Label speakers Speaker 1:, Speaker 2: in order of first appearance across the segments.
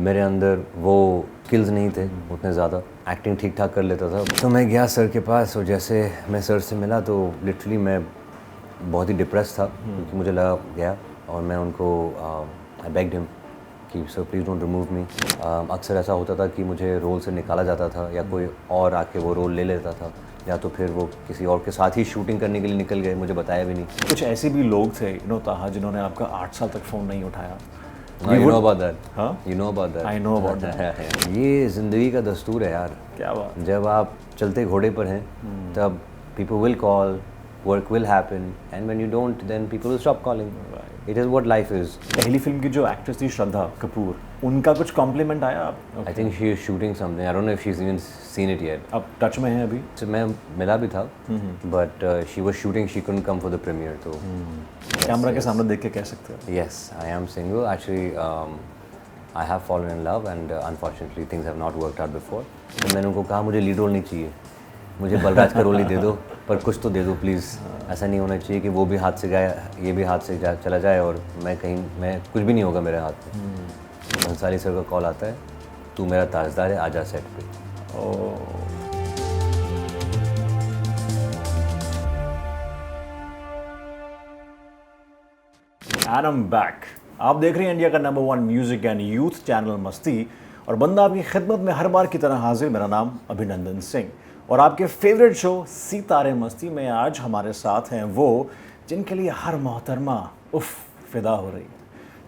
Speaker 1: मेरे अंदर वो स्किल्स नहीं थे उतने ज़्यादा, एक्टिंग ठीक ठाक कर लेता था। तो मैं गया सर के पास और जैसे मैं सर से मिला तो लिटरली मैं बहुत ही डिप्रेस था, क्योंकि मुझे लगा गया, और मैं उनको आई बेग्ड हिम कि sir please don't remove me. अक्सर ऐसा होता था कि मुझे रोल से निकाला जाता था या कोई और आके वो रोल ले लेता था, या तो फिर वो किसी और के साथ ही शूटिंग करने के लिए निकल गए, मुझे बताया भी नहीं।
Speaker 2: कुछ ऐसे भी लोग थे ताहा जिन्होंने आपका 8 साल तक फ़ोन नहीं उठाया।
Speaker 1: You know about that?
Speaker 2: हाँ?
Speaker 1: You know about that?
Speaker 2: I know about that.
Speaker 1: ये ज़िंदगी का दस्तूर है यार।
Speaker 2: क्या बात।
Speaker 1: जब आप चलते घोड़े पर हैं तब people will call, work will happen, and when you don't, then people will stop calling. It is what life is.
Speaker 2: पहली फिल्म की जो एक्ट्रेस थी श्रद्धा कपूर, उनका कुछ कॉम्प्लीमेंट आया आप?
Speaker 1: I think she is shooting something. I don't know if she's even seen it yet.
Speaker 2: आप touch में हैं अभी?
Speaker 1: So मैं मिला भी था, but she was shooting. She couldn't come for the premiere. तो
Speaker 2: कैमरा के सामने देख के कह सकते हो?
Speaker 1: Yes, I am single. Actually, I have fallen in love, and unfortunately things have not worked out before. तो मैंने उनको कहा मुझे लीड रोल नहीं चाहिए, मुझे बलराज का रोल ही दे दो, पर कुछ तो दे दो प्लीज़। ऐसा नहीं होना चाहिए कि वो भी हाथ से गया, ये भी हाथ से चला जाए और मैं कुछ भी नहीं होगा मेरे हाथ में। भंसाली सर का कॉल आता है, तू मेरा ताजदार है, आजा सेट पे।
Speaker 2: And I am back. आप देख रहे हैं इंडिया का number 1 music and youth channel मस्ती, और बंदा आपकी खिदमत में हर बार की तरह हाजिर। मेरा नाम अभिनंदन सिंह, और आपके फेवरेट शो सितारे मस्ती में आज हमारे साथ हैं वो जिनके लिए हर मोहतरमा उफ फिदा हो रही है।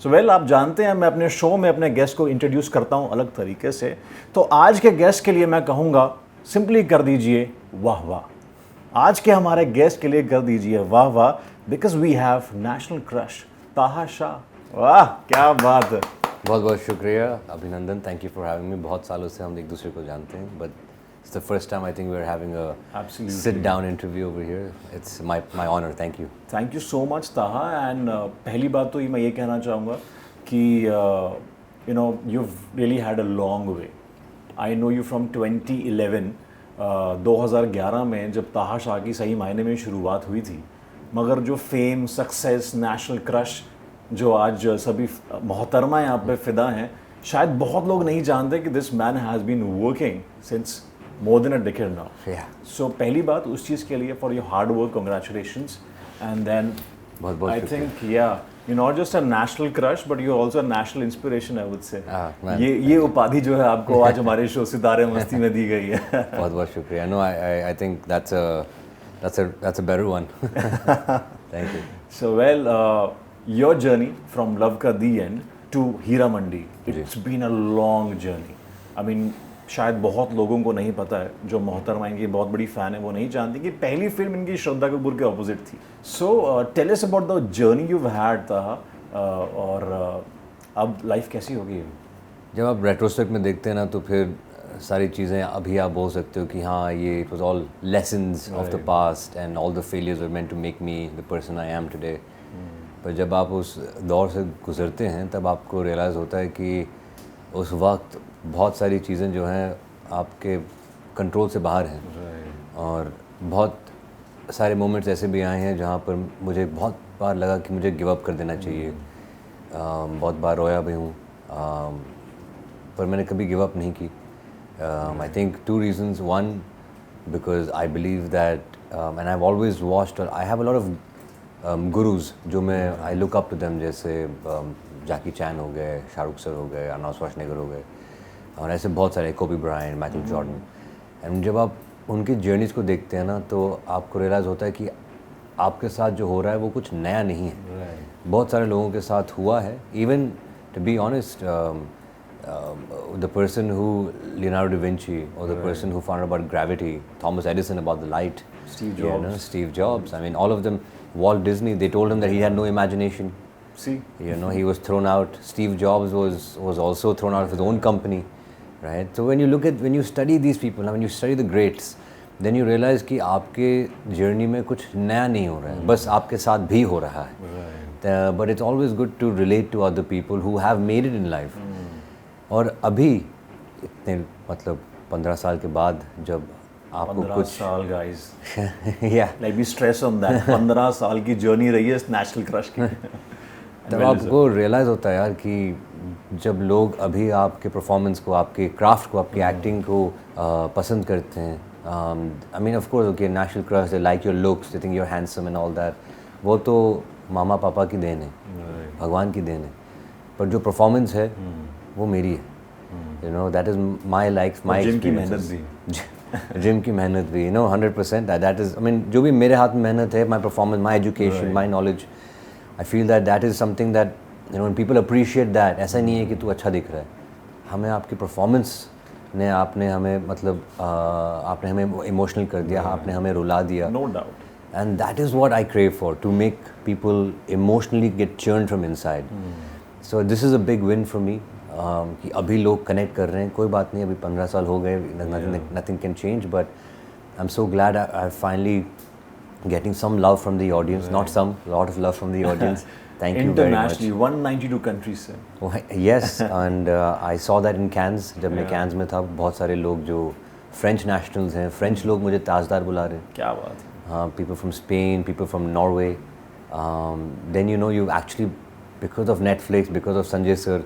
Speaker 2: सो वेल, आप जानते हैं मैं अपने शो में अपने गेस्ट को इंट्रोड्यूस करता हूं अलग तरीके से, तो आज के गेस्ट के लिए मैं कहूँगा सिंपली कर दीजिए वाह वाह। आज के हमारे गेस्ट के लिए कर दीजिए वाह वाह, because we have national crush Taha Shah. वाह क्या बात है।
Speaker 1: बहुत बहुत शुक्रिया अभिनंदन, thank you for having me. बहुत सालों से हम एक दूसरे को जानते हैं, but it's the first time I think we're having a sit down interview over here. It's my honor. Thank you.
Speaker 2: Thank you so much ताहा। एंड पहली बात तो मैं ये कहना चाहूँगा कि you've really had a long way. I know you from 2011. 2011 में जब ताहा शाह की सही मायने में शुरुआत हुई थी, मगर जो फेम, सक्सेस, नेशनल क्रश जो आज सभी मोहतरमा यहाँ पे फिदा हैं, शायद बहुत लोग नहीं जानते कि this man has been working since more than a decade now.
Speaker 1: Yeah.
Speaker 2: So पहली बात उस चीज़ के लिए for your hard work, congratulations. And then
Speaker 1: बहुत
Speaker 2: I think you're not just a national crush, but you're also a national inspiration, I would say. ये उपाधि जो है आपको आज हमारे शो सितारे मस्ती में दी गई है।
Speaker 1: बहुत बहुत शुक्रिया। No, I think that's a better one. Thank you.
Speaker 2: So well, your journey from Love Ka The End to Heera Mandi, it's been a long journey. I mean, शायद बहुत लोगों को नहीं पता है, जो मोहतरमा इनकी बहुत बड़ी फ़ैन है वो नहीं जानती कि पहली फिल्म इनकी श्रद्धा कपूर के ऑपोजिट थी। So tell us about the journey you had Taha, और अब लाइफ कैसी होगी?
Speaker 1: जब आप रेट्रोस्पेक्ट में देखते हैं ना, तो फिर सारी चीज़ें अभी आप बोल सकते हो कि हाँ, ये it was all lessons of the past and all the failures were meant to make me the person I am today. पर जब आप उस दौर से गुजरते हैं तब आपको रियलाइज़ होता है कि उस वक्त बहुत सारी चीज़ें जो हैं आपके कंट्रोल से बाहर हैं, और बहुत सारे मोमेंट्स ऐसे भी आए हैं जहाँ पर मुझे बहुत बार लगा कि मुझे गिव अप कर देना चाहिए। बहुत बार रोया भी हूँ, पर मैंने कभी गिव अप नहीं की। I think 2 reasons. One, because I believe that and I've always watched, I have a lot of gurus जो मैं I look up to them, जैसे जैकी चैन हो गए, शाहरुख सर हो गए, अर्नोल्ड श्वार्ज़नेगर हो गए, और ऐसे बहुत सारे, कोबी ब्रायंट, माइकल जॉर्डन। एंड जब आप उनकी जर्नीज़ को देखते हैं ना, तो आपको रियलाइज़ होता है कि आपके साथ जो हो रहा है वो कुछ नया नहीं है। बहुत सारे लोगों के साथ हुआ है। Even to be honest, the person who Leonardo da Vinci, और the person who found about gravity, Thomas Edison about the light, Steve Jobs, I mean all of them, Walt Disney, they told him that he had no imagination.
Speaker 2: See,
Speaker 1: he was thrown out. Steve Jobs was also thrown out of his own company, right? So when you study these people, when you study the greats, then you realize कि आपके journey में कुछ नया नहीं हो रहा है, बस आपके साथ भी हो रहा है। But it's always good to relate to other people who have made it in life. और अभी इतने मतलब 15 साल के बाद जब आपको
Speaker 2: 15
Speaker 1: कुछ
Speaker 2: साल guys.
Speaker 1: yeah,
Speaker 2: Like be stress on that. 15 साल की जर्नी रही है इस नेशनल क्रश की।
Speaker 1: तब आपको रियलाइज़ होता है यार कि जब लोग अभी आपके परफॉर्मेंस को, आपके क्राफ्ट को, आपकी एक्टिंग को पसंद करते हैं, I mean of course okay national crush, they like your looks, they think you are handsome and all that, वो तो मामा पापा की देन है, भगवान की देन है, पर जो परफॉर्मेंस है वो मेरी है, you know that is my likes my experience, gym की मेहनत भी, you know 100% that is, I mean जो भी मेरे हाथ में मेहनत है, my performance, my education, my knowledge, I feel that is something that you know people appreciate that. ऐसा नहीं है कि तू अच्छा दिख रहा है, हमें आपकी परफॉर्मेंस ने, आपने हमें मतलब आपने हमें इमोशनल कर दिया, आपने हमें रुला दिया.
Speaker 2: No doubt.
Speaker 1: And that is what I crave for, to make people emotionally get churned from inside. So this is a big win for me. कि अभी लोग कनेक्ट कर रहे हैं, कोई बात नहीं, अभी 15 साल हो गए, nothing can change, but I'm so glad I'm finally getting some love from the audience, not some, lot of love from the audience. Thank you very much.
Speaker 2: Internationally, 192 countries से.
Speaker 1: Yes, and I saw that in Cannes, जब मैं Cannes में था, बहुत सारे लोग जो French nationals हैं, French लोग मुझे ताजदार बुला रहे हैं.
Speaker 2: क्या बात है.
Speaker 1: People from Spain, people from Norway. Then you know you actually, because of Netflix, because of Sanjay sir,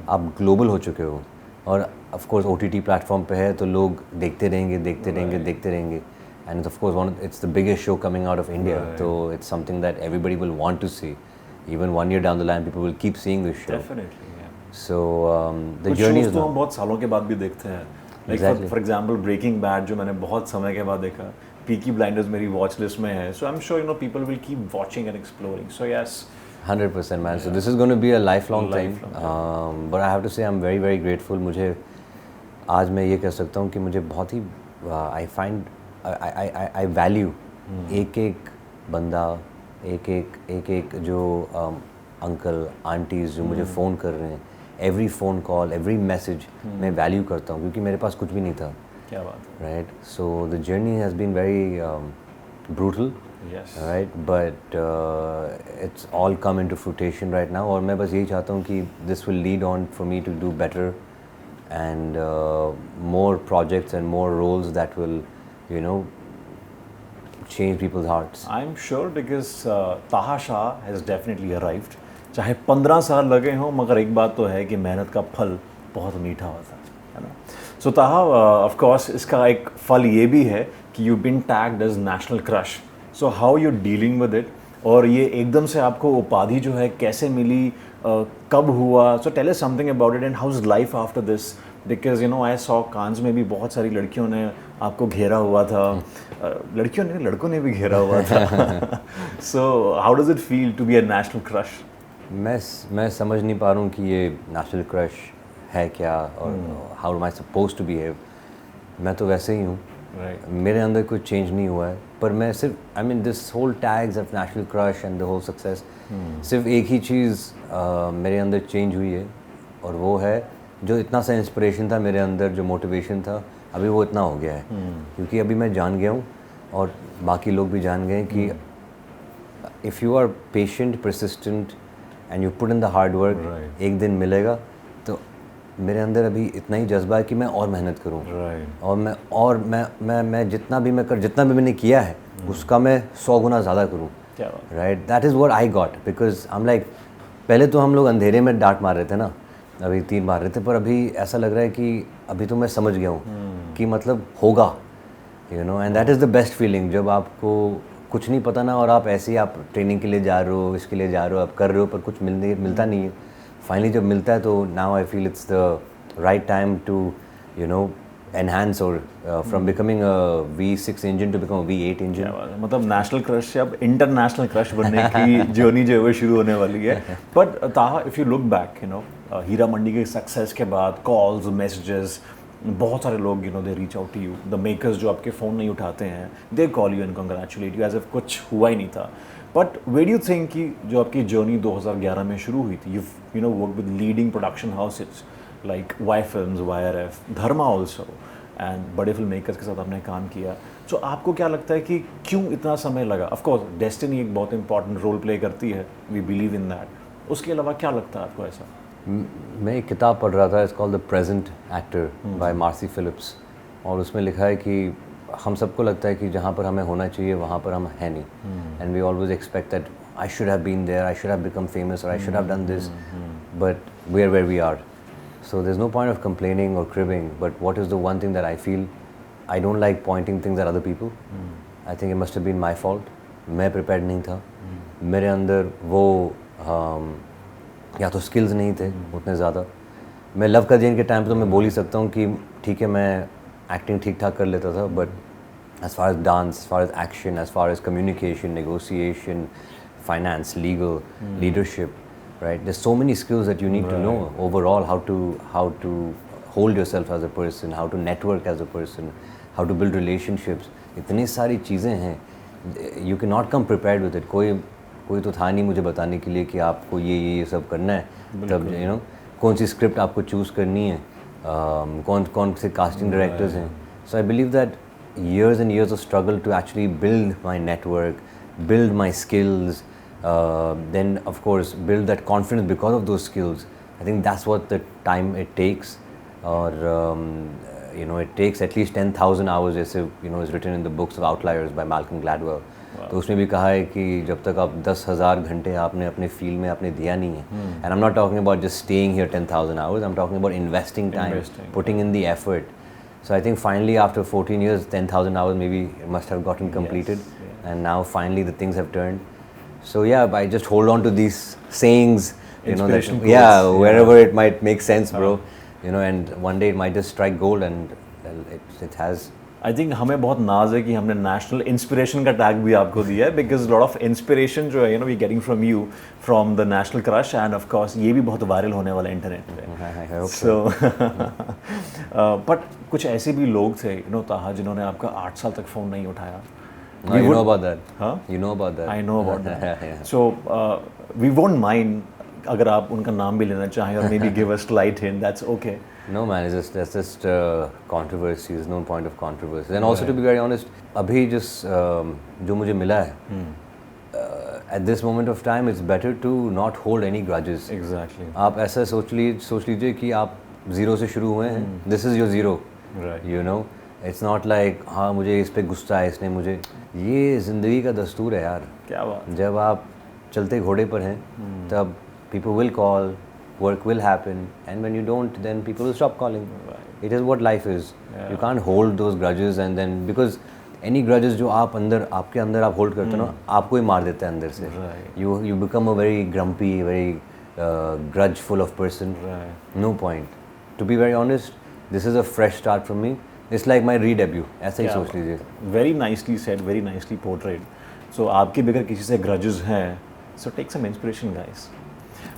Speaker 1: आप global हो चुके हो. और of course OTT platform पे है तो लोग देखते रहेंगे. And of course it's the biggest show coming out of India. So it's something that everybody will want to see. Even 1 year down the line, people will keep seeing this show.
Speaker 2: Definitely, yeah.
Speaker 1: So the journey is.
Speaker 2: तो हम बहुत सालों के बाद भी देखते हैं. Like
Speaker 1: exactly.
Speaker 2: for example, Breaking Bad जो मैंने बहुत समय के बाद देखा. Peaky Blinders मेरी watch list में है. So I'm sure you know people will keep watching and exploring. So yes.
Speaker 1: 100% man. Yeah. So this is going to be a lifelong thing. But I have to say I'm very very grateful. मुझे आज मैं ये कह सकता हूँ कि मुझे बहुत ही I value एक बंदा, एक जो अंकल आंटीज़ जो मुझे फ़ोन कर रहे हैं, every phone call, every message मैं वैल्यू करता हूँ, क्योंकि मेरे पास कुछ भी नहीं था.
Speaker 2: क्या बात है.
Speaker 1: Right. So the journey has been very brutal, right, but it's all come into fruition right now. और मैं बस यही चाहता हूँ कि this will lead on for me to do better and more projects and more roles that will, you know, change people's hearts.
Speaker 2: I'm sure because Taha Shah has definitely arrived. चाहे 15 साल लगे हों, मगर एक बात तो है कि मेहनत का फल बहुत मीठा होता है ना. So Taha, of course, इसका एक फल ये भी है कि you've been tagged as national crush. So how you dealing with it? और ये एकदम से आपको उपाधि जो है कैसे मिली, कब हुआ? So tell us something about it and how's life after this? Because you know I saw Cannes में भी बहुत सारी लड़कियों ने आपको घेरा हुआ था, लड़कियों ने, लड़कों ने भी घेरा हुआ था. So how does it feel to be a national crush?
Speaker 1: मैं समझ नहीं पा रहा हूँ कि ये national crush है क्या और how am I supposed to behave. मैं तो वैसे ही हूँ.
Speaker 2: Right.
Speaker 1: मेरे अंदर कुछ चेंज नहीं हुआ है, पर मैं सिर्फ I mean this whole tags of national crush and the whole success, सिर्फ एक ही चीज़ मेरे अंदर चेंज हुई है, और वो है जो इतना सा इंस्पिरेशन था मेरे अंदर, जो मोटिवेशन था, अभी वो इतना हो गया है. क्योंकि अभी मैं जान गया हूँ और बाकी लोग भी जान गए कि if you are patient, persistent and you put in the hard work, एक दिन मिलेगा. तो मेरे अंदर अभी इतना ही जज्बा है कि मैं और मेहनत करूं. और मैं जितना भी मैंने किया है उसका मैं 100 गुना ज़्यादा करूं. Right. That is what I got, because I am like, पहले तो हम लोग अंधेरे में डांट मार रहे थे ना, अभी 3 मार रहे थे, पर अभी ऐसा लग रहा है कि अभी तो मैं समझ गया हूँ कि मतलब होगा, you know. And that is the best feeling, जब आपको कुछ नहीं पता ना और आप ऐसे ही आप ट्रेनिंग के लिए जा रहे हो, इसके लिए जा रहे हो, आप कर रहे हो, पर कुछ मिलता नहीं है. फाइनली जब मिलता है तो now I feel it's the right time to, you know, enhance और from becoming a V6 engine to become V8 engine.
Speaker 2: मतलब नेशनल क्रश से अब इंटरनेशनल क्रश बनने की जर्नी जो है वो शुरू होने वाली है. But Taha, if you look back, you know, Heera Mandi के सक्सेस के बाद कॉल्स, मैसेजेस, बहुत सारे लोग, you know, they reach out to you. The makers जो आपके फ़ोन नहीं उठाते हैं, they call you and congratulate you as if कुछ हुआ ही नहीं था. But where do you think कि जो आपकी जर्नी 2011 में शुरू हुई थी, you know work with leading production houses like why films, YRF, Dharma also, and बड़े फिल्म मेकर्स के साथ आपने काम किया. सो आपको क्या लगता है कि क्यों इतना समय लगा? ऑफकोर्स डेस्टिनी एक बहुत इंपॉर्टेंट रोल प्ले करती है, वी बिलीव इन दैट. उसके अलावा क्या लगता है आपको ऐसा?
Speaker 1: मैं एक किताब पढ़ रहा था, it's called the present actor by Marcy Phillips, और उसमें लिखा है कि हम सबको लगता है कि जहाँ पर हमें होना चाहिए वहाँ पर हम हैं नहीं. And we always expect that I should have been there, I should have become famous, और I should have done this. But we are where we are. So there's no point of complaining or cribbing. But what is the one thing that I feel? I don't like pointing things at other people. I think it must have been my fault. मैं prepared नहीं था. मेरे अंदर वो या तो skills नहीं थे उतने ज़्यादा. मैं लव का दिन के टाइम पे तो मैं बोल ही सकता हूँ कि ठीक है मैं एक्टिंग ठीक ठाक कर लेता था, but as far as dance, as far as action, as far as communication, negotiation, finance, legal, leadership, right? There's so many skills that you need to know overall, how to hold yourself as a person, how to network as a person, how to build relationships. इतनी सारी चीज़ें हैं. You cannot come prepared with it. कोई तो था नहीं मुझे बताने के लिए कि आपको ये सब करना है. तब you know कौन सी स्क्रिप्ट आपको चूज़ करनी है, कौन से कास्टिंग डायरेक्टर्स हैं. So I believe that years and years of struggle to actually build my network, build my skills, then of course build that confidence because of those skills. I think that's what the time it takes, or you know, it takes at least 10,000 hours, जैसे you know is written in the books of Outliers by Malcolm Gladwell. तो उसमें भी कहा है कि जब तक आप 10,000 घंटे आपने अपने फील्ड में आपने दिया नहीं है, and I'm not talking about just staying here 10,000 hours, I'm talking about investing time, putting in the effort. So I think finally after 14 years, 10,000 hours maybe must have gotten completed, and now finally the things have turned. So yeah, I just hold on to these sayings, you know, that wherever it might make sense, bro, you know, and one day it might just strike gold, and it has.
Speaker 2: I think हमें बहुत नाज है कि हमने national inspiration का tag भी आपको दिया है, बिकॉज लॉट ऑफ इंस्पिरेशन जो है you know we getting from you from the national crush, and of course ये भी बहुत वायरल होने वाला है इंटरनेट पे. सो बट कुछ ऐसे भी लोग थे यू नो ताहा जिन्होंने आपका 8 साल तक फ़ोन नहीं उठाया.
Speaker 1: You know about that.
Speaker 2: Huh?
Speaker 1: You know about that.
Speaker 2: I know about that. So we won't mind अगर आप उनका नाम भी लेना चाहें, और maybe give a slight hint, that's okay.
Speaker 1: No man, that's just controversy. There's no point of controversy. And also to be very honest, अभी जो मुझे मिला है, at this moment of time, it's better to not hold any grudges.
Speaker 2: Exactly.
Speaker 1: आप ऐसा सोच लीजिए कि आप ज़ीरो से शुरू हुए हैं. This is your zero.
Speaker 2: Right.
Speaker 1: You know, it's not like हाँ मुझे इस पे गुस्सा है, इसने मुझे. ये ज़िंदगी का दस्तूर है यार.
Speaker 2: क्या बात.
Speaker 1: जब आप चलते घोड़े पर हैं, तब people will call, work will happen, and when you don't, then people will stop calling.
Speaker 2: Right.
Speaker 1: It is what life is. You can't hold those grudges, and then because any grudges जो आप आपके अंदर आप hold करते हो ना, आपको ही मार देता है अंदर से.
Speaker 2: Right.
Speaker 1: You become a very grumpy, very grudgeful of person.
Speaker 2: Right.
Speaker 1: No point. To be very honest, this is a fresh start for me. It's like my re-debut. ऐसा ही सोच लीजिए.
Speaker 2: Very nicely said, very nicely portrayed. So आपके बगैर किसी से grudges हैं, so take some inspiration, guys.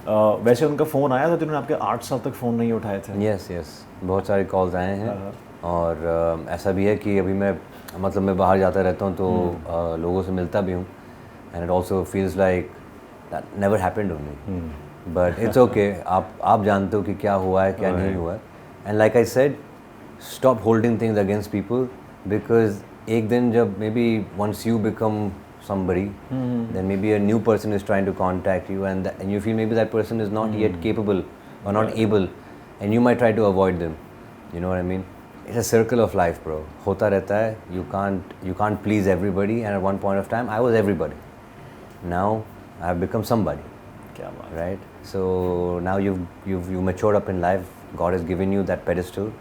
Speaker 2: वैसे उनका फ़ोन आया था जिन्होंने आपके 8 साल तक फ़ोन नहीं उठाए थे.
Speaker 1: Yes. बहुत सारे कॉल्स आए हैं. और ऐसा भी है कि अभी मैं बाहर जाता रहता हूँ तो लोगों से मिलता भी हूँ, and it also feels like that never happened to me. But it's okay. आप जानते हो कि क्या हुआ है, क्या नहीं हुआ है. And like I said, stop holding things against people, because एक दिन जब maybe once you become somebody, then maybe a new person is trying to contact you, and you feel maybe that person is not yet capable or not able, and you might try to avoid them. You know what I mean? It's a circle of life, bro. होता रहता है. You can't please everybody, and at one point of time I was everybody. Now I have become somebody.
Speaker 2: क्या बात.
Speaker 1: Right? So now you've matured up in life. God has given you that pedestal.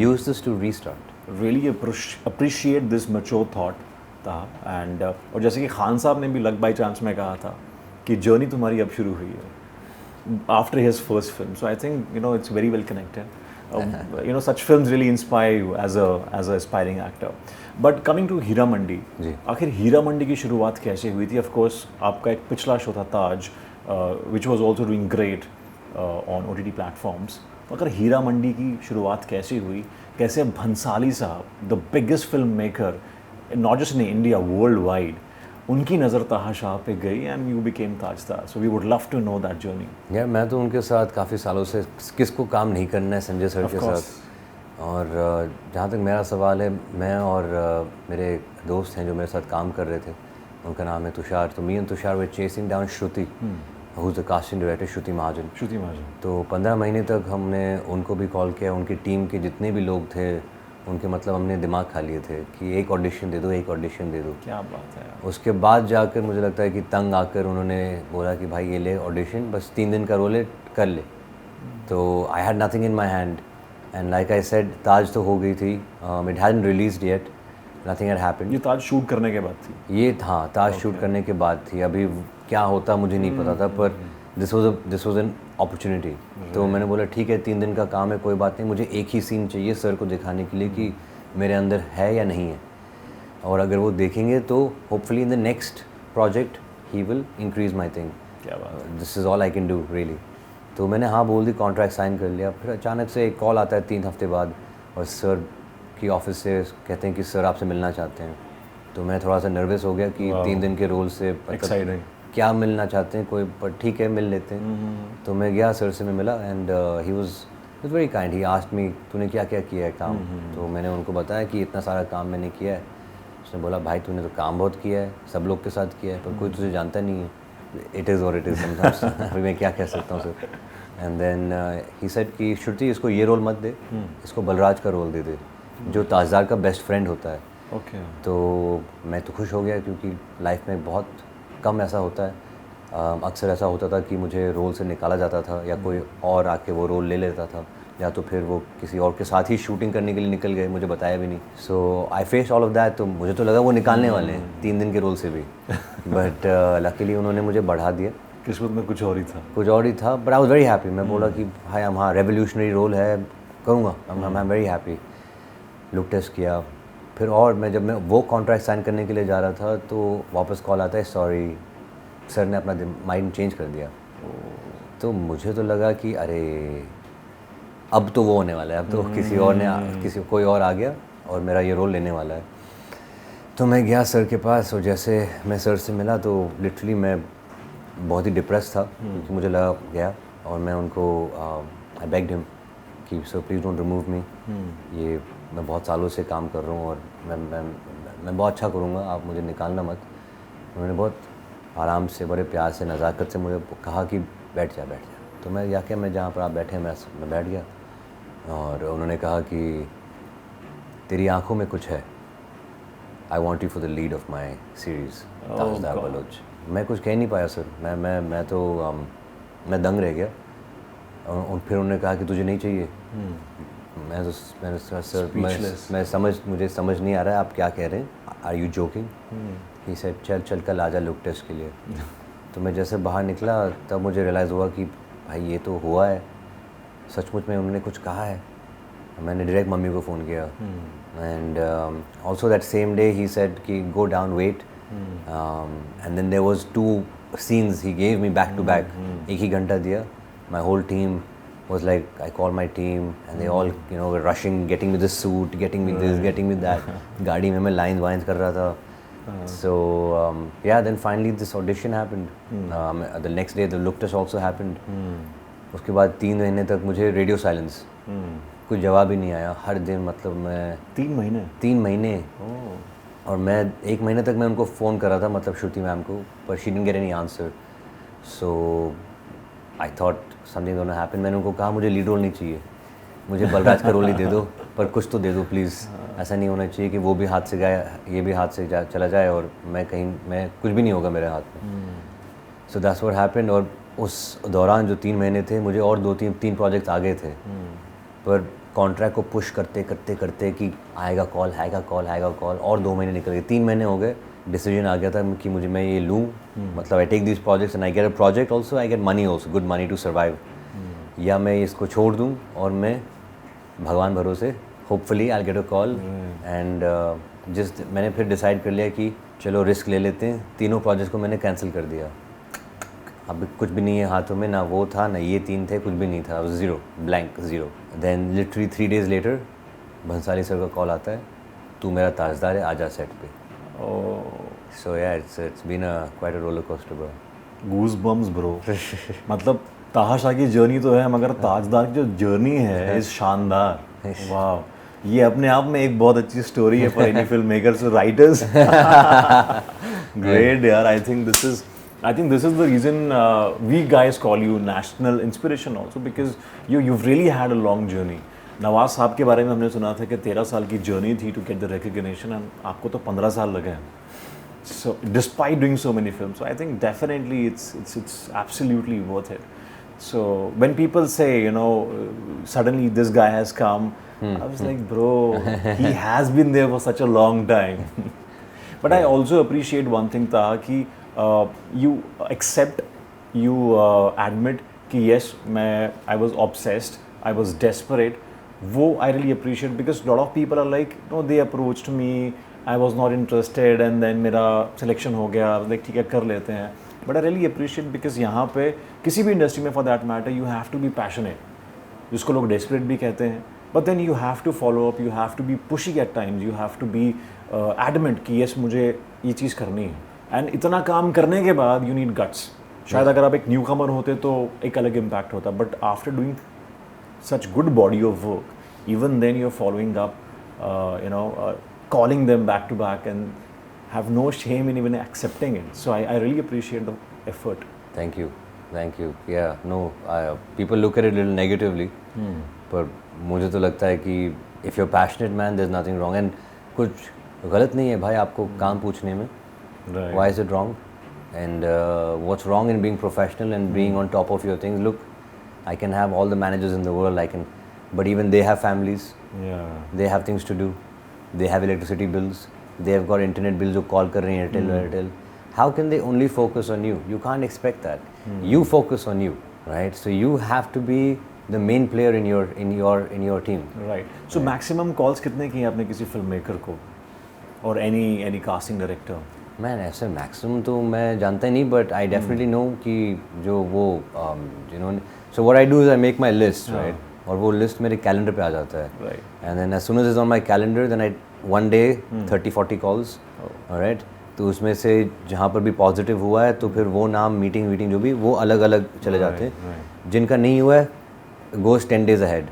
Speaker 1: Use this to restart.
Speaker 2: Really appreciate this mature thought था. And और जैसे कि खान साहब ने भी luck by chance में कहा था कि जर्नी तुम्हारी अब शुरू हुई है after his first film. So I think you know it's very well connected. You know such films really inspire you as a aspiring actor. But coming to Heera Mandi, आखिर हीरा मंडी की शुरुआत कैसे हुई थी? ऑफ कोर्स आपका एक पिछला शो था Taj, which was also doing great on OTT platforms. अगर हीरा मंडी की शुरुआत कैसे हुई, कैसे भंसाली साहब the biggest film maker not just in India, worldwide, उनकी नज़र ताहा शाह पे गई and you became Tajdar. So we would love to know that journey.
Speaker 1: यार मैं तो उनके साथ काफ़ी सालों से किसको काम नहीं करना है संजय सर के साथ. और जहाँ तक मेरा सवाल है, मैं और मेरे दोस्त हैं जो मेरे साथ काम कर रहे थे, उनका नाम है तुषार. तो me and Tushar we chasing down Shruti, who is the casting director, Shruti Mahajan. तो 15 महीने तक हमने उनको भी कॉल किया, उनकी टीम के जितने भी लोग थे उनके हमने दिमाग खा लिए थे कि एक ऑडिशन दे दो.
Speaker 2: क्या बात है.
Speaker 1: उसके बाद जाकर मुझे लगता है कि तंग आकर उन्होंने बोला कि भाई ये ले ऑडिशन, बस 3 दिन का रोल है, कर ले. तो I had nothing in my hand and like I said Taj तो हो गई थी, it hadn't released yet, nothing had happened.
Speaker 2: ये ताज शूट करने के बाद थी?
Speaker 1: ये हाँ ताज शूट करने के बाद थी। अभी क्या होता मुझे नहीं पता था, पर दिस वाज एन अपॉर्चुनिटी। तो मैंने बोला ठीक है 3 दिन का काम है, कोई बात नहीं, मुझे एक ही सीन चाहिए सर को दिखाने के लिए कि मेरे अंदर है या नहीं है, और अगर वो देखेंगे तो hopefully in the next project he will increase my thing.
Speaker 2: क्या बात,
Speaker 1: this is all I can do really. तो मैंने हाँ बोल दी, कॉन्ट्रैक्ट साइन कर लिया। फिर अचानक से एक कॉल आता है 3 हफ्ते बाद, और सर की ऑफिस से कहते हैं कि सर आपसे मिलना चाहते हैं। तो मैं थोड़ा सा नर्वस हो गया कि 3 दिन के रोल से
Speaker 2: एक्साइटिंग,
Speaker 1: क्या मिलना चाहते हैं कोई, पर ठीक है मिल लेते हैं। तो मैं गया सर से, मैं मिला and he was very kind. He asked me तूने क्या क्या किया है काम। तो मैंने उनको बताया कि इतना सारा काम मैंने किया है। उसने बोला भाई तूने तो काम बहुत किया है, सब लोग के साथ किया है, पर कोई तुझे जानता नहीं है। इट इज़ और इट इज़ समटाइम्स। अभी मैं क्या कह सकता हूँ sir. And then he said कि श्रुति इसको ये रोल मत दे, इसको बलराज का रोल दे दे, जो ताजदार का बेस्ट फ्रेंड होता है।
Speaker 2: ओके।
Speaker 1: तो मैं तो खुश हो गया, क्योंकि लाइफ में बहुत कम ऐसा होता है। अक्सर ऐसा होता था कि मुझे रोल से निकाला जाता था, या कोई और आके वो रोल ले लेता था, या तो फिर वो किसी और के साथ ही शूटिंग करने के लिए निकल गए, मुझे बताया भी नहीं। So I face all of that. तो मुझे तो लगा वो निकालने वाले हैं 3 दिन के रोल से भी, बट लकीली उन्होंने मुझे बढ़ा दिया।
Speaker 2: किस्मत में कुछ और ही था।
Speaker 1: कुछ और ही था, but I was very happy. मैं बोला कि भाई हम हाँ रेवोल्यूशनरी रोल है, करूँगा, I am very happy. Look test किया फिर, और मैं जब मैं वो कॉन्ट्रैक्ट साइन करने के लिए जा रहा था तो वापस कॉल आता है सॉरी सर ने अपना माइंड चेंज कर दिया। तो मुझे तो लगा कि अरे अब तो वो होने वाला है, अब तो किसी और ने कोई और आ गया और मेरा ये रोल लेने वाला है। तो मैं गया सर के पास, और जैसे मैं सर से मिला तो लिटरली मैं बहुत ही डिप्रेस था, क्योंकि मुझे लगा गया। और मैं उनको आई बेग्ड हिम कि sir please don't remove me, ये मैं बहुत सालों से काम कर रहा हूँ और मैं बहुत अच्छा करूँगा, आप मुझे निकालना मत। उन्होंने बहुत आराम से, बड़े प्यार से, नज़ाकत से मुझे कहा कि बैठ जा। तो मैं जाके, मैं जहाँ पर आप बैठे हैं मैं बैठ गया, और उन्होंने कहा कि तेरी आंखों में कुछ है, I want you for the lead of my series Tajdar Baloch. मैं कुछ कह नहीं पाया सर, मैं तो मैं दंग रह गया। और फिर उन्होंने कहा कि तुझे नहीं चाहिए। मैंने सर मुझे समझ नहीं आ रहा है आप क्या कह रहे हैं, are you joking. He said चल कल आजा लुक टेस्ट के लिए। तो मैं जैसे बाहर निकला तब मुझे रियलाइज़ हुआ कि भाई ये तो हुआ है, सचमुच में उन्होंने कुछ कहा है। मैंने डायरेक्ट मम्मी को फ़ोन किया, and also that same day he said कि go down wait, and then there was 2 scenes he gave me back to back. एक ही घंटा दिया। My whole team was like, I called my team and they all were rushing, getting me the suit, getting me this, getting me that. गाड़ी में मैं lines wines कर रहा था। So yeah, then finally this audition happened. The next day the look test also happened. उसके बाद 3 महीने तक मुझे रेडियो साइलेंस, कुछ जवाब ही नहीं आया हर दिन। मतलब मैं 3 महीने और मैं 1 महीने तक मैं उनको फ़ोन कर रहा था, मतलब श्रुति मैम को, पर she didn't get any answer. So I thought something gonna happen. मैंने उनको कहा मुझे लीड रोल नहीं चाहिए, मुझे बलराज का रोल ही दे दो, पर कुछ तो दे दो प्लीज़। ऐसा नहीं होना चाहिए कि वो भी हाथ से गया, ये भी हाथ से चला जाए और मैं कुछ भी नहीं होगा मेरे हाथ में। So that's what happened. और उस दौरान जो 3 महीने थे, मुझे और 2-3 प्रोजेक्ट्स आ गए थे, पर कॉन्ट्रैक्ट को पुश करते कि आएगा कॉल, और 2 महीने निकल गए, 3 महीने हो गए। डिसीजन आ गया था कि मैं ये लूँ, मतलब I take this projects and I get a project also, I get money also, good money to survive, या मैं इसको छोड़ दूँ और मैं भगवान भरोसे hopefully I get a call. And मैंने फिर डिसाइड कर लिया कि चलो रिस्क ले लेते हैं। 3 प्रोजेक्ट्स को मैंने कैंसिल कर दिया। अब कुछ भी नहीं है हाथों में, ना वो था ना ये 3 थे, कुछ भी नहीं था, zero, blank, zero. Then literally 3 days later Bhansali sir का कॉल आता है, तू मेरा ताजदार है, आजा सेट पे। So yeah, it's been quite a roller coaster, bro.
Speaker 2: Goosebumps, bro. मतलब ताहाशा की जर्नी तो है, मगर ताजदार की जो जर्नी है इस शानदार। वाह, ये अपने आप में एक बहुत अच्छी स्टोरी है for any film makers, writers. Great यार। I think this is the reason we guys call you national inspiration also, because you've really had a long journey. Nawaz sahab के बारे में हमने सुना था कि 13 साल की जर्नी थी to get the recognition, and आपको तो 15 साल लगे हैं। So despite doing so many films, so I think definitely it's absolutely worth it. So when people say, you know, suddenly this guy has come, I was like, bro, he has been there for such a long time. But I also appreciate one thing, Taha, कि you accept, you admit कि yes, I was obsessed, I was desperate. वो I really appreciate, because a lot of people are like, no, they approached me, I was not interested, and then मेरा selection हो गया, like ठीक है कर लेते हैं. But I really appreciate, because यहाँ पे किसी भी इंडस्ट्री में for that matter you have to be passionate, जिसको लोग desperate भी कहते हैं, but then you have to follow up, you have to be pushy at times, you have to be adamant कि yes मुझे ये चीज़ करनी है. And इतना काम करने के बाद you need guts. शायद अगर आप एक न्यू कमर होते तो एक अलग इम्पैक्ट होता, but after doing such good body of work, even then you're following up, calling them back to back, and have no shame in even accepting it. So I really appreciate the effort.
Speaker 1: Thank you. Yeah, no, people look at it a little negatively, पर मुझे तो लगता है कि if you're passionate man, there's nothing wrong, and कुछ गलत नहीं है भाई आपको काम पूछने में.
Speaker 2: Right.
Speaker 1: Why is it wrong? And what's wrong in being professional and being on top of your things? Look, I can have all the managers in the world, but even they have families.
Speaker 2: Yeah.
Speaker 1: They have things to do. They have electricity bills. They have got internet bills जो call कर रहे हैं Airtel. How can they only focus on you? You can't expect that. You focus on you, right? So you have to be the main player in your team.
Speaker 2: Right. So maximum calls कितने किए आपने किसी filmmaker को, or any casting director?
Speaker 1: Man ऐसे maximum तो मैं जानता ही नहीं, बट आई डेफिनेटली नो कि जो वो so what I do is I make my list, right, और वो लिस्ट मेरे कैलेंडर पे आ जाता है,
Speaker 2: right,
Speaker 1: and then as soon as is on my calendar then I one day 30-40 calls, right. तो उसमें से जहाँ पर भी पॉजिटिव हुआ है तो फिर वो नाम मीटिंग जो भी वो अलग अलग चले जाते हैं. जिनका नहीं हुआ है गोज 10 days ahead.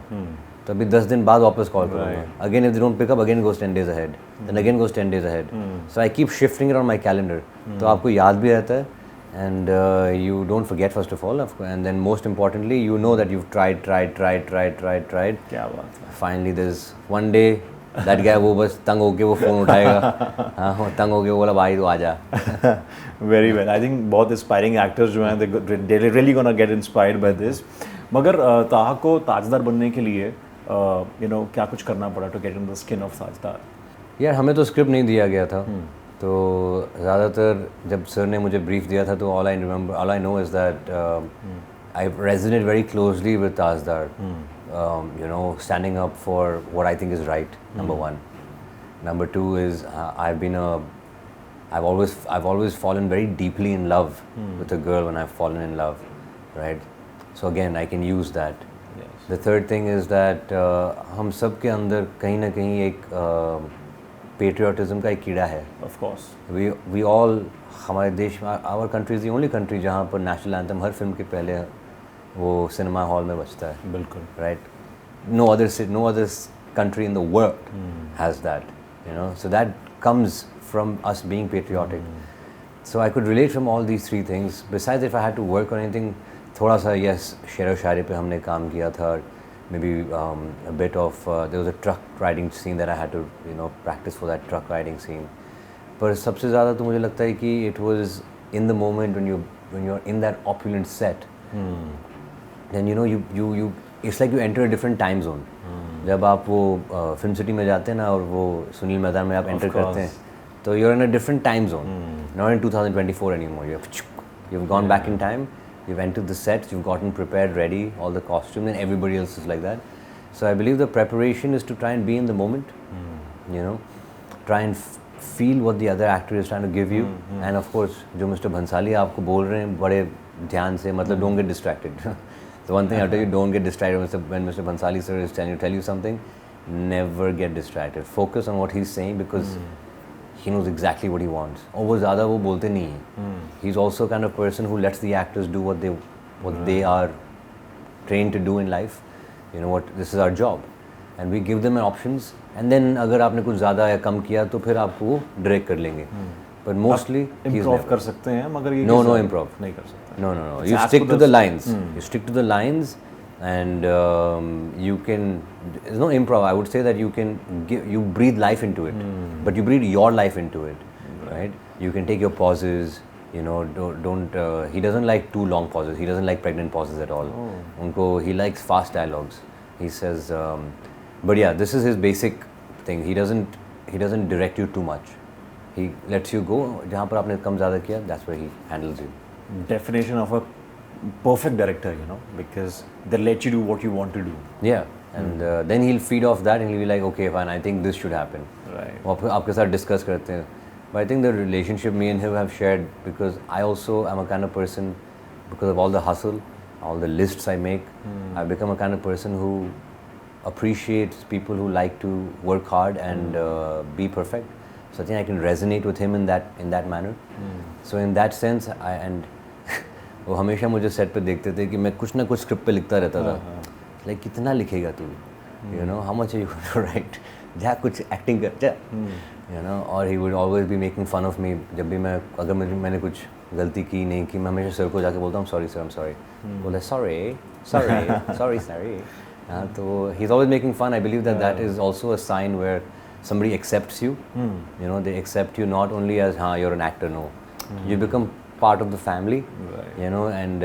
Speaker 1: तो अभी 10 दिन बाद वापस कॉल करूँगा. Again if they don't pick up again goes 10 days ahead. Then again goes 10 days ahead. So I keep shifting it on my calendar. तो आपको याद भी रहता है, and you don't forget first of all, and then most importantly you know that you've tried.
Speaker 2: क्या बात है.
Speaker 1: Finally there's one day that guy वो बस तंग होके वो फ़ोन उठाएगा. हाँ तंग होके वो बोला भाई तो आजा.
Speaker 2: Very well. I think बहुत inspiring actors जो हैं they're really gonna get inspired by this. मगर ताहा को ताजदार बनने के लिए क्या कुछ करना पड़ा to get in the skin of ताजदार?
Speaker 1: यार हमें तो स्क्रिप्ट नहीं दिया गया था, तो ज़्यादातर जब सर ने मुझे ब्रीफ दिया था तो all I know is that I resonate very closely with Tajdar, standing up for what I think is right, number 1. Number 2 is I've always fallen very deeply in love with a girl when I've fallen in love, right? So again I can use that.
Speaker 2: Yes.
Speaker 1: The third thing is that हम सब के अंदर कहीं ना कहीं एक patriotism का एक कीड़ा है.
Speaker 2: Of course.
Speaker 1: We all, हमारे देश में our country is the only country जहाँ पर नेशनल एंथम हर फिल्म के पहले वो सिनेमा हॉल में बजता है.
Speaker 2: बिल्कुल.
Speaker 1: Right? No other country in the world has that. So that comes from us being patriotic. So I could relate from all these 3 things. Besides, if I had to work on anything, थोड़ा सा yes शेर व शायरी पे हमने काम किया था. Maybe a bit of there was a truck riding scene that I had to practice for that truck riding scene. पर सबसे ज़्यादा तो मुझे लगता है कि it was in the moment when you're in that opulent set, then you it's like you enter a different time zone. जब आप वो फिल्म सिटी में जाते हैं ना और वो सुनील मैदान में आप एंटर करते हैं तो you're in a different time zone, not in 2024 anymore. You've gone back in time. You've entered the sets, you've gotten prepared, ready, all the costumes, and everybody else is like that. So I believe the preparation is to try and be in the moment, try and feel what the other actor is trying to give you, and of course, जो Mr. Bhansali आपको बोल रहे हैं बड़े ध्यान से, मतलब don't get distracted. The one thing I'll tell you, don't get distracted when Mr. Bhansali sir is tell you something, never get distracted. Focus on what he's saying because he knows exactly what he wants. और वो ज़्यादा वो बोलते नहीं हैं. He's also kind of person who lets the actors do what they are trained to do in life. This is our job, and we give them options. And then अगर आपने कुछ ज़्यादा या कम किया तो फिर आपको वो डायरेक्ट कर लेंगे. But mostly
Speaker 2: improv कर सकते हैं मगर ये
Speaker 1: no improv
Speaker 2: नहीं कर सकते.
Speaker 1: No. You stick to the lines. You stick to the lines. And you can, there's no improv. I would say that you breathe life into it, but you breathe your life into it, right? You can take your pauses, You know, don't he doesn't like too long pauses. He doesn't like pregnant pauses at all. Unko, he likes fast dialogues. He says, but yeah, this is his basic thing. He doesn't direct you too much. He lets you go. जहाँ पर आपने कम ज़्यादा किया, that's where he handles you.
Speaker 2: Definition of a perfect director, you know, because they let you do what you want to do.
Speaker 1: Yeah, and then he'll feed off that and he'll be like, okay, fine, I think this should happen.
Speaker 2: Right.
Speaker 1: वो आपके साथ discuss करते हैं. But I think the relationship me and him have shared, because I also am a kind of person, because of all the hustle, all the lists I make, I've become a kind of person who appreciates people who like to work hard and be perfect. So I think I can resonate with him in that manner. So in that sense, वो हमेशा मुझे set पे देखते थे कि मैं कुछ ना कुछ स्क्रिप्ट पे लिखता रहता था. लाइक कितना लिखेगा तू, you know, how much are you to write, जा कुछ एक्टिंग कर जा, यू नो. और he would always be making fun of me. जब भी अगर मैंने कुछ गलती की नहीं की, मैं हमेशा सर को जाके बोलता हूँ sorry sir, I am sorry. बोले सॉरी सॉरी सॉरी. तो he is always making fun. I believe that is also a sign where somebody accepts you. You know, they accept you not only as you're an actor, no, you become part of the family.
Speaker 2: Right.
Speaker 1: You know, and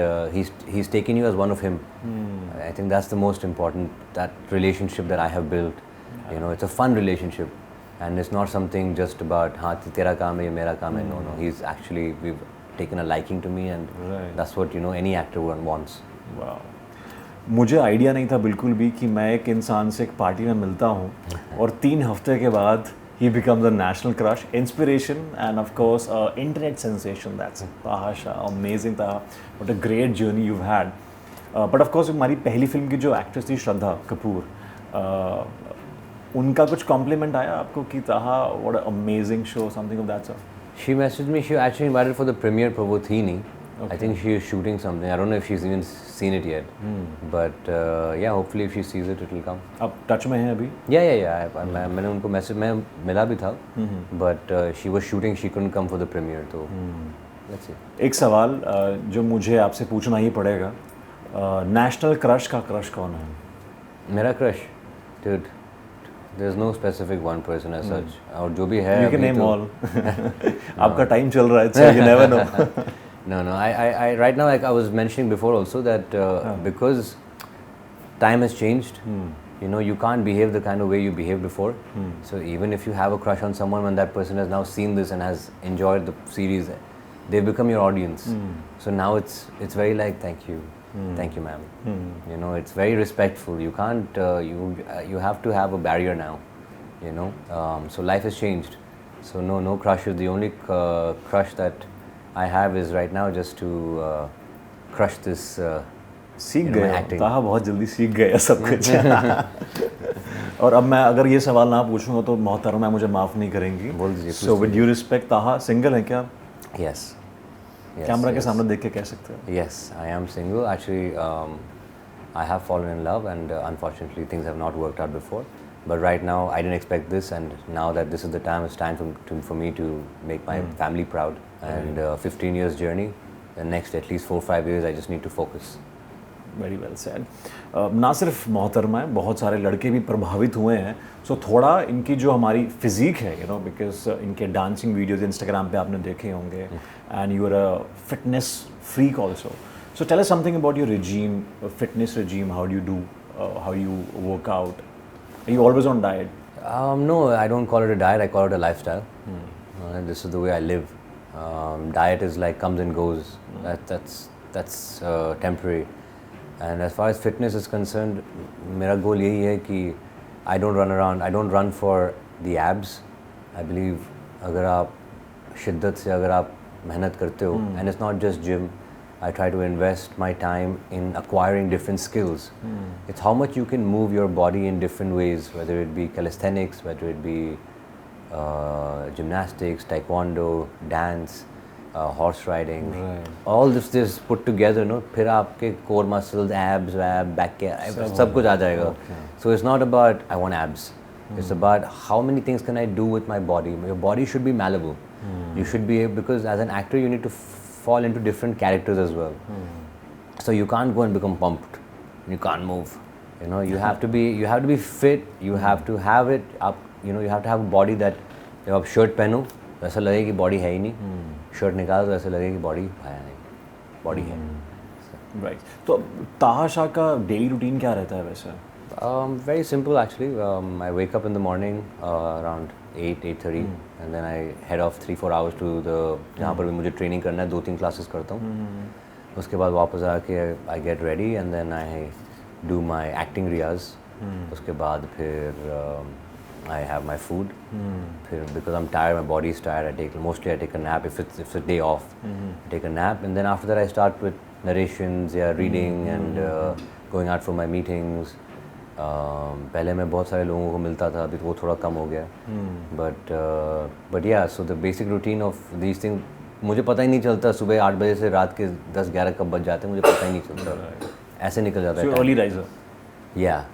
Speaker 1: he's taken you as one of him. I think that's the most important, that relationship that I have built. You know, it's a fun relationship, and it's not something just about tera kaam hai, ye mera kaam hai. No, he's actually, we've taken a liking to me, and that's what, you know, any actor wants.
Speaker 2: Wow. मुझे idea नहीं था बिल्कुल भी कि मैं एक इंसान से एक पार्टी में मिलता हूँ और 3 हफ्ते के बाद he becomes a national crush, inspiration, and of course internet sensation. That's Taha Shah, amazing Taha. What a great journey you've had. But of course हमारी पहली फिल्म की जो एक्ट्रेस थी श्रद्धा कपूर, उनका कुछ कॉम्प्लीमेंट आया आपको कि Taha, what an amazing show, something of that sort?
Speaker 1: She messaged me. She actually invited for the premiere for वो थी नहीं. I think she is shooting something. I don't know if she's even seen it yet. But yeah, hopefully if she sees it, it will come.
Speaker 2: आप touch में हैं अभी?
Speaker 1: Yeah. मैंने उनको message में मिला भी था. But she was shooting. She couldn't come for the premiere. तो let's see.
Speaker 2: एक सवाल जो मुझे आपसे पूछना ही पड़ेगा, नेशनल क्रश का क्रश कौन है?
Speaker 1: मेरा crush, dude, there's no specific one person as such. और जो भी है,
Speaker 2: You can name all. आपका टाइम चल रहा है, so you never know.
Speaker 1: No. I right now, like I was mentioning before also, that because time has changed, you know, you can't behave the kind of way you behaved before. So even if you have a crush on someone, when that person has now seen this and has enjoyed the series, they've become your audience. So now it's very like, thank you, ma'am. You know, it's very respectful. You can't you have to have a barrier now. You know, so life has changed. So no crush. The only crush that I have is right now just to crush this.
Speaker 2: सीख गए, ताहा बहुत जल्दी सीख गया सब कुछ. और अब मैं अगर ये सवाल ना पूछूंगा तो मोहतरमा मुझे माफ़ नहीं करेंगी.
Speaker 1: बोल दीजिए.
Speaker 2: So with due respect, ताहा सिंगल है क्या?
Speaker 1: Yes.
Speaker 2: कैमरा के सामने देख के कह सकते हो?
Speaker 1: Yes, I am single. Actually, I have fallen in love, and unfortunately things have not worked out before. But right now, I didn't expect this, and now that this is the time, it's time for me to make my family proud. And 15 years journey, the next at least 4-5 years, I just need to focus.
Speaker 2: Very well said. ना सिर्फ मोहतरमा है, बहुत सारे लड़के भी प्रभावित हुए हैं. सो थोड़ा इनकी जो हमारी फिजिक है, you know, because इनके डांसिंग वीडियोस इंस्टाग्राम पे आपने देखे होंगे, and you are a fitness freak also. So tell us something about your regime, fitness regime. How do you do? How you work out? Are you always on diet?
Speaker 1: No, I don't call it a diet. I call it a lifestyle. This is the way I live. Diet is like comes and goes. That's temporary. And as far as fitness is concerned, मेरा goal यही है कि I don't run around. I don't run for the abs. I believe अगर आप शिद्दत से अगर आप मेहनत करते हो, and it's not just gym. I try to invest my time in acquiring different skills. It's how much you can move your body in different ways, whether it be calisthenics, whether it be gymnastics, taekwondo, dance, horse riding.
Speaker 2: Right.
Speaker 1: All this put together, no? फिर आपके core muscles, abs, back, सब कुछ आ जाएगा. So it's not about I want abs. It's about how many things can I do with my body. Your body should be malleable. You should be, because as an actor you need to fall into different characters as well. So you can't go and become pumped. You can't move. You know, you have to be fit. You have to have it up. You know, you have to have a body that जब आप shirt पहनो तो ऐसा लगे कि body है ही नहीं. Shirt निकाल तो ऐसे लगे कि बॉडी आया नहीं, बॉडी है।
Speaker 2: राइट, तो ताहा शाह का डेली रूटीन क्या रहता है वैसे?
Speaker 1: Very simple actually. I wake up in the morning around 8:30 and then I head off 3-4 hours to the जहाँ पर भी मुझे ट्रेनिंग करना है, 2-3 क्लासेस करता हूँ। उसके बाद वापस आके I get ready and then I do my acting रियाज। उसके बाद फिर I have my food। फिर because I'm tired, my body is tired, I take a nap if it's a day off। I take a nap and then after that I start with narrations, reading and going out for my meetings। पहले मैं बहुत सारे लोगों को मिलता था, अभी तो वो थोड़ा कम हो गया। बट या so the basic routine of these thing मुझे पता ही नहीं चलता सुबह 8 बजे से रात के 10-11 कब बज जाते हैं, मुझे पता ही नहीं चलता, ऐसे निकल जाता है।
Speaker 2: Early riser?
Speaker 1: या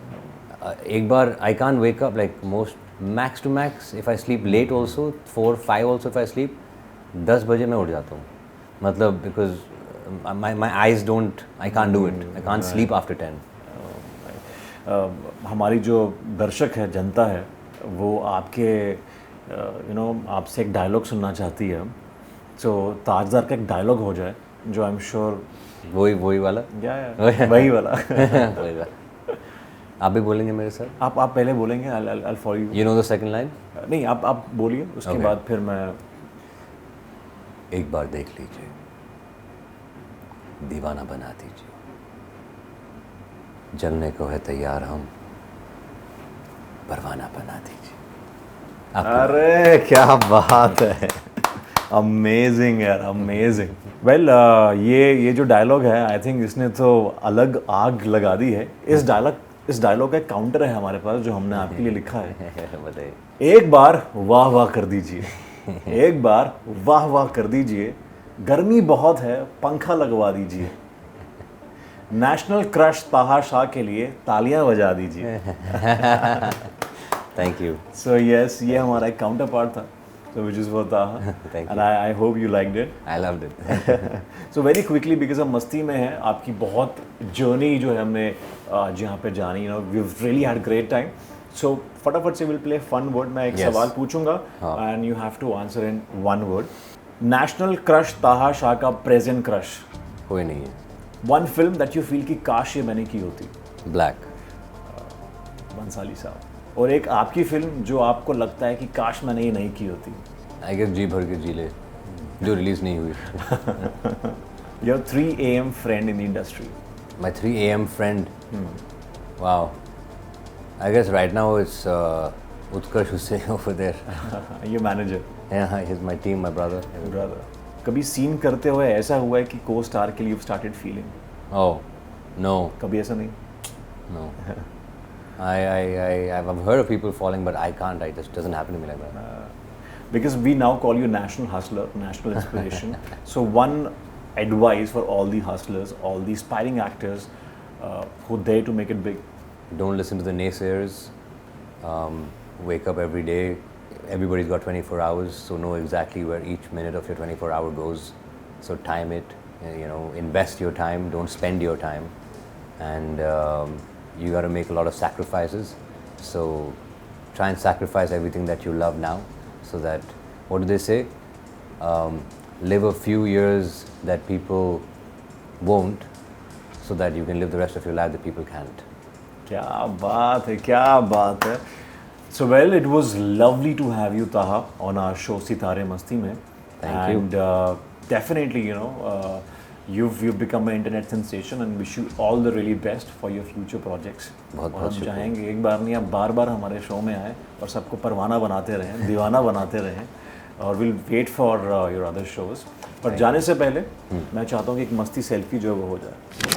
Speaker 1: एक बार I can't wake up like most max to max if I sleep late also 4-5 also if I sleep 10 बजे मैं उठ जाता हूँ, मतलब because my eyes don't, I can't do it, I can't sleep after 10।
Speaker 2: हमारी जो दर्शक है, जनता है, वो आपके आपसे एक डायलॉग सुनना चाहती है, तो ताजदार का एक डायलॉग हो जाए जो आई एम श्योर
Speaker 1: वही वाला
Speaker 2: वही वाला
Speaker 1: वही वाला आप भी बोलेंगे मेरे साथ?
Speaker 2: आप पहले बोलेंगे, I'll follow you।
Speaker 1: You know the second line?
Speaker 2: नहीं, आप बोलिए, उसके बाद फिर मैं।
Speaker 1: एक बार देख लीजिए, दीवाना बना दीजिए, जलने को है तैयार हम, परवाना बना दीजिए।
Speaker 2: अरे क्या बात है, अमेजिंग यार, अमेजिंग। वेल ये जो डायलॉग है, आई थिंक इसने तो अलग आग लगा दी है। इस डायलॉग का काउंटर है हमारे पास जो हमने आपके लिए लिखा है। बताइए। एक बार वाह वाह कर दीजिए, एक बार वाह वाह कर दीजिए, गर्मी बहुत है पंखा लगवा दीजिए, नेशनल क्रश ताहा शाह के लिए तालियां बजा दीजिए।
Speaker 1: Thank you.
Speaker 2: सो यस, ये हमारा एक काउंटर पार्ट था, so which is for Taha and I hope you liked it।
Speaker 1: I loved it।
Speaker 2: so very quickly because हम मस्ती में हैं, आपकी बहुत जर्नी जो है हमने जहाँ पे जानी, we've really had great time। so फटाफट से we'll play fun word। मैं एक सवाल पूछूंगा and you have to answer in one word। National crush Taha Shah का प्रेजेंट क्रश?
Speaker 1: कोई नहीं है।
Speaker 2: One film that you feel कि काश ये मैंने की होती?
Speaker 1: ब्लैक।
Speaker 2: बंसाली साहब। और एक आपकी फिल्म जो आपको लगता है कि काश मैंने ये नहीं की होती?
Speaker 1: आई गेस जी भर के जी ले, जो रिलीज नहीं हुई।
Speaker 2: Your 3 AM friend in the industry?
Speaker 1: My 3 AM friend? Wow. I guess right now it's Utkarsh Hussain over there।
Speaker 2: Your manager?
Speaker 1: Yeah, he's my team, my brother।
Speaker 2: कभी सीन करते हुए ऐसा हुआ है कि को स्टार के लिए you've started feeling?
Speaker 1: Oh, no।
Speaker 2: कभी ऐसा नहीं?
Speaker 1: No। I've heard of people falling, but I can't. It just doesn't happen to me like that.
Speaker 2: Because we now call you national hustler, national inspiration। so one advice for all the hustlers, all the aspiring actors who dare to make it big?
Speaker 1: Don't listen to the naysayers। Wake up every day। Everybody's got 24 hours, so know exactly where each minute of your 24 hour goes। So time it, invest your time, don't spend your time, and you got to make a lot of sacrifices, so try and sacrifice everything that you love now, so that, what do they say, live a few years that people won't, so that you can live the rest of your life that people can't।
Speaker 2: क्या बात है, क्या बात है। So well, it was lovely to have you, Taha, on our show Sitare Masti mein।
Speaker 1: Thank you।
Speaker 2: And definitely, you've become an internet sensation and wish you all the really best for your future projects।
Speaker 1: बहुत
Speaker 2: हम चाहेंगे एक बार नहीं, आप बार बार हमारे show में आए और सबको परवाना बनाते रहें, दीवाना बनाते रहें, और will wait for your other shows. पर जाने से पहले मैं चाहता हूँ कि एक मस्ती सेल्फी जो है वो हो जाए।